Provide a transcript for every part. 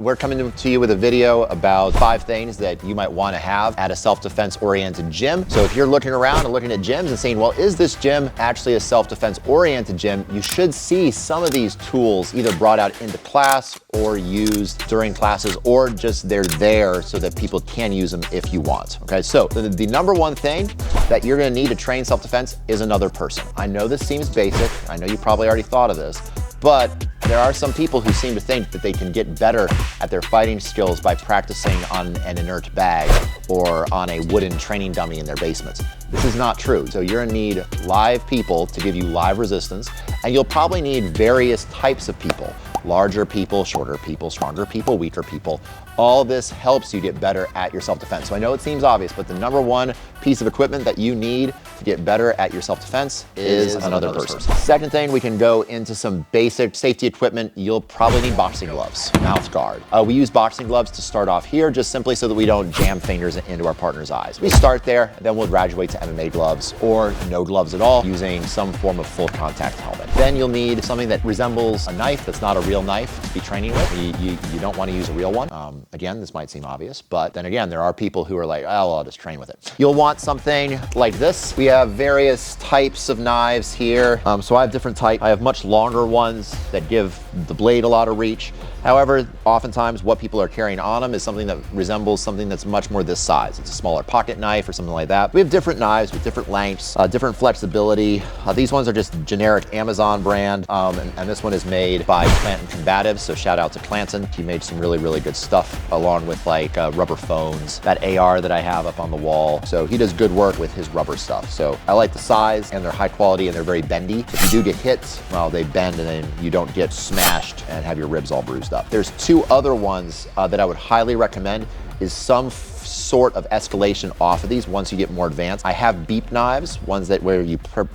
We're coming to you with a video about 5 things that you might want to have at a self-defense oriented gym. So if you're looking around and looking at gyms and saying, well, is this gym actually a self-defense oriented gym? You should see some of these tools either brought out into class or used during classes, or just they're there so that people can use them if you want. Okay, so the number one thing that you're gonna need to train self-defense is another person. I know this seems basic. I know you probably already thought of this, but there are some people who seem to think that they can get better at their fighting skills by practicing on an inert bag or on a wooden training dummy in their basements. This is not true. So you're gonna need live people to give you live resistance, and you'll probably need various types of people. Larger people, shorter people, stronger people, weaker people. All this helps you get better at your self-defense. So I know it seems obvious, but the number one piece of equipment that you need to get better at your self-defense is another person. Second thing, we can go into some basic safety equipment. You'll probably need boxing gloves, mouth guard. We use boxing gloves to start off here, just simply so that we don't jam fingers into our partner's eyes. We start there, then we'll graduate to MMA gloves or no gloves at all, using some form of full contact helmet. Then you'll need something that resembles a knife that's not a real knife to be training with. You don't want to use a real one. Again, this might seem obvious, but then again, there are people who are like, oh, well, I'll just train with it. You'll want something like this. We have various types of knives here. So I have different types. I have much longer ones that give the blade a lot of reach. However, oftentimes what people are carrying on them is something that resembles something that's much more this size. It's a smaller pocket knife or something like that. We have different knives with different lengths, different flexibility. These ones are just generic Amazon brand, and this one is made by Clanton Combatives, so shout out to Clanton. He made some really, really good stuff along with like rubber phones, that AR that I have up on the wall. So he does good work with his rubber stuff. So I like the size, and they're high quality, and they're very bendy. If you do get hit, well, they bend and then you don't get smashed and have your ribs all bruised up. There's 2 other ones that I would highly recommend is some sort of escalation off of these once you get more advanced. I have beep knives, ones that where you press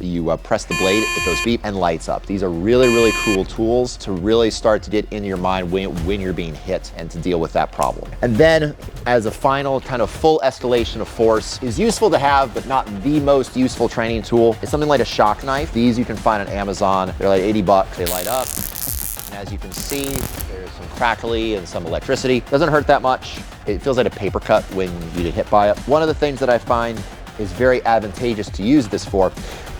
the blade, it goes beep and lights up. These are really, really cool tools to really start to get into your mind when you're being hit and to deal with that problem. And then as a final kind of full escalation of force is useful to have, but not the most useful training tool, is something like a shock knife. These you can find on Amazon. They're like 80 bucks, they light up. And as you can see, there's some crackly and some electricity. Doesn't hurt that much. It feels like a paper cut when you get hit by it. One of the things that I find is very advantageous to use this for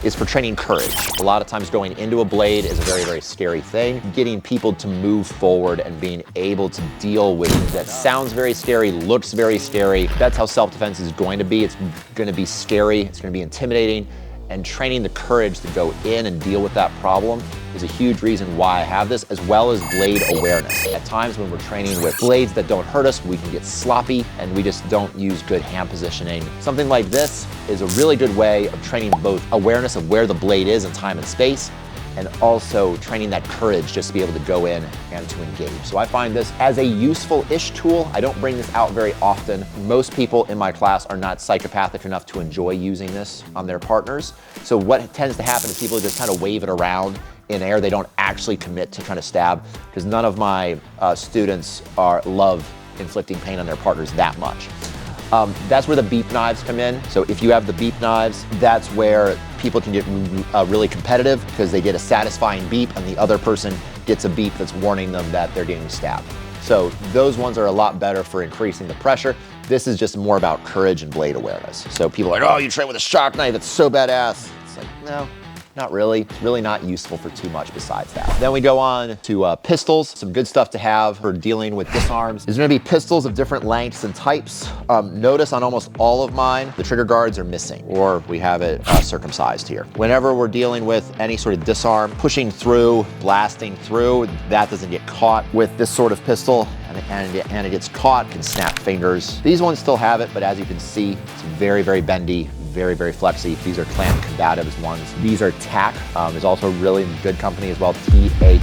is for training courage. A lot of times going into a blade is a very, very scary thing. Getting people to move forward and being able to deal with it. That sounds very scary, looks very scary. That's how self-defense is going to be. It's going to be scary. It's going to be intimidating. And training the courage to go in and deal with that problem is a huge reason why I have this, as well as blade awareness. At times when we're training with blades that don't hurt us, we can get sloppy and we just don't use good hand positioning. Something like this is a really good way of training both awareness of where the blade is in time and space, and also training that courage just to be able to go in and to engage. So I find this as a useful-ish tool. I don't bring this out very often. Most people in my class are not psychopathic enough to enjoy using this on their partners. So what tends to happen is people just kind of wave it around in air. They don't actually commit to trying to stab, because none of my students love inflicting pain on their partners that much. That's where the beep knives come in. So if you have the beep knives, that's where people can get really competitive, because they get a satisfying beep and the other person gets a beep that's warning them that they're getting stabbed. So those ones are a lot better for increasing the pressure. This is just more about courage and blade awareness. So people are like, oh, you train with a shock knife, it's so badass. It's like, no. Not really. It's really not useful for too much besides that. Then we go on to pistols. Some good stuff to have for dealing with disarms. There's gonna be pistols of different lengths and types. Notice on almost all of mine, the trigger guards are missing, or we have it circumcised here. Whenever we're dealing with any sort of disarm, pushing through, blasting through, that doesn't get caught with this sort of pistol. And it gets caught, can snap fingers. These ones still have it, but as you can see, it's very, very bendy, very, very flexy. These are Clanton Combatives ones. These are TAC. There's also a really good company as well, TAK,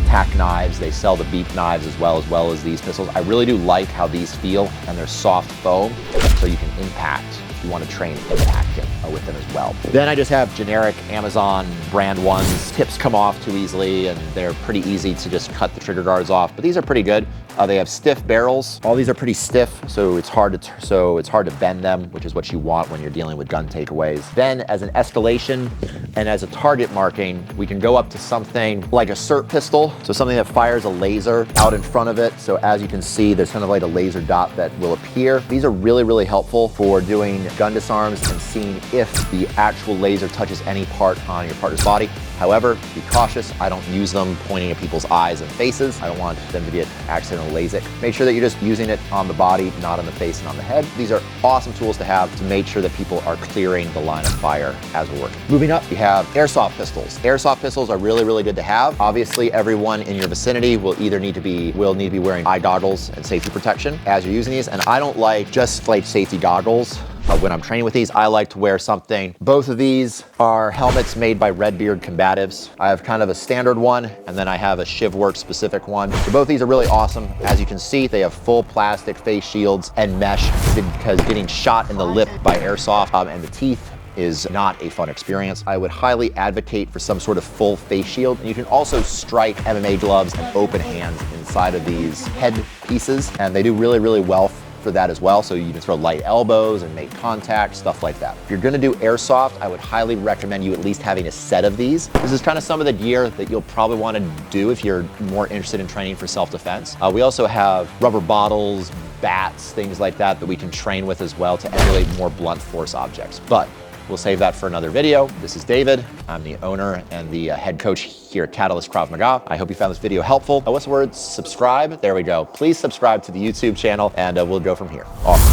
TAC knives. They sell the beep knives as well as these pistols. I really do like how these feel, and they're soft foam, so you can impact you want to train interacting with them as well. Then I just have generic Amazon brand ones. Tips come off too easily, and they're pretty easy to just cut the trigger guards off, but these are pretty good. They have stiff barrels. All these are pretty stiff, so it's hard to bend them, which is what you want when you're dealing with gun takeaways. Then as an escalation and as a target marking, we can go up to something like a SIRT pistol, so something that fires a laser out in front of it. So as you can see, there's kind of like a laser dot that will appear. These are really, really helpful for doing gun disarms and seeing if the actual laser touches any part on your partner's body. However, be cautious. I don't use them pointing at people's eyes and faces. I don't want them to get accidental LASIK. Make sure that you're just using it on the body, not on the face and on the head. These are awesome tools to have to make sure that people are clearing the line of fire as we're working. Moving up, we have airsoft pistols. Airsoft pistols are really, really good to have. Obviously, everyone in your vicinity will need to be wearing eye goggles and safety protection as you're using these. And I don't like just like safety goggles. When I'm training with these, I like to wear something. Both of these are helmets made by Redbeard Combatives. I have kind of a standard one, and then I have a ShivWorks specific one. So both these are really awesome. As you can see, they have full plastic face shields and mesh, because getting shot in the lip by airsoft and the teeth is not a fun experience. I would highly advocate for some sort of full face shield. And you can also strike MMA gloves and open hands inside of these head pieces, and they do really, really well for that as well. So you can throw light elbows and make contact, stuff like that. If you're gonna do airsoft, I would highly recommend you at least having a set of these. This is kind of some of the gear that you'll probably want to do if you're more interested in training for self-defense. We also have rubber bottles, bats, things like that we can train with as well to emulate more blunt force objects. But we'll save that for another video. This is David. I'm the owner and the head coach here at Katalyst Krav Maga. I hope you found this video helpful. What's the word? Subscribe. There we go. Please subscribe to the YouTube channel, and we'll go from here. Awesome.